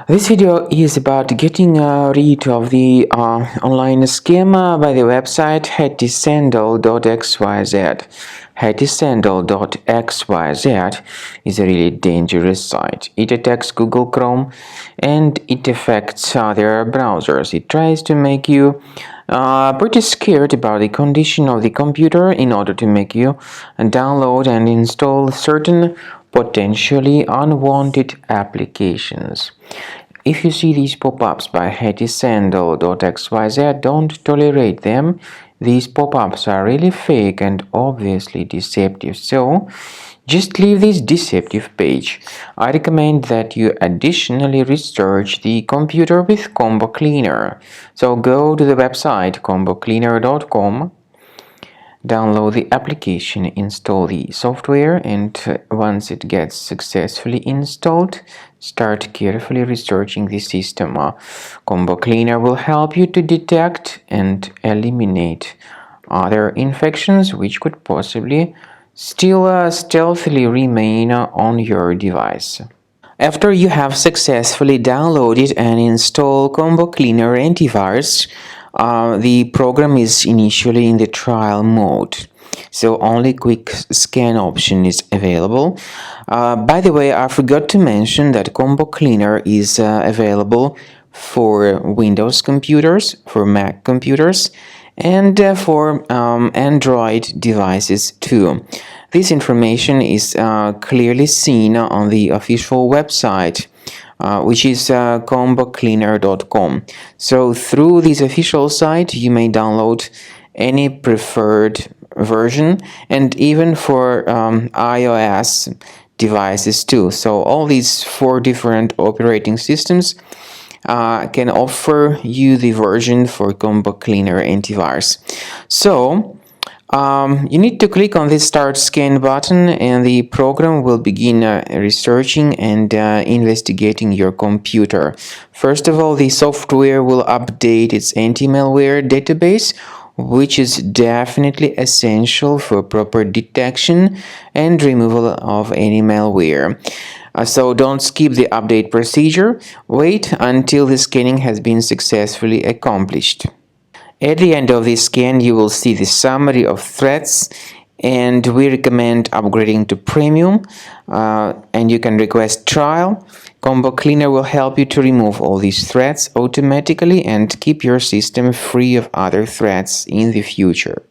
This video is about getting rid of the online scam by the website Hetisandel.xyz. Hetisandel.xyz is a really dangerous site. It attacks Google Chrome and it affects other browsers. It tries to make you pretty scared about the condition of the computer in order to make you download and install certain potentially unwanted applications. If you see these pop-ups by Hetisandel.xyz, don't tolerate them. These pop-ups are really fake and obviously deceptive, so just leave this deceptive page. I recommend that you additionally research the computer with Combo Cleaner. So go to the website combocleaner.com, download the application, install the software, and once it gets successfully installed, start carefully researching the system. Combo Cleaner will help you to detect and eliminate other infections which could possibly still stealthily remain on your device. After you have successfully downloaded and installed Combo Cleaner antivirus, the program is initially in the trial mode, so only quick scan option is available. By the way, I forgot to mention that Combo Cleaner is available for Windows computers, for Mac computers, and for Android devices too. This information is clearly seen on the official website, which is combocleaner.com. So through this official site, you may download any preferred version, and even for iOS devices too. So all these 4 different operating systems can offer you the version for Combo Cleaner antivirus. So you need to click on the Start Scan button and the program will begin researching and investigating your computer. First of all, the software will update its anti-malware database, which is definitely essential for proper detection and removal of any malware. So don't skip the update procedure. Wait until the scanning has been successfully accomplished. At the end of the scan, you will see the summary of threats, and we recommend upgrading to Premium, and you can request trial. Combo Cleaner will help you to remove all these threats automatically and keep your system free of other threats in the future.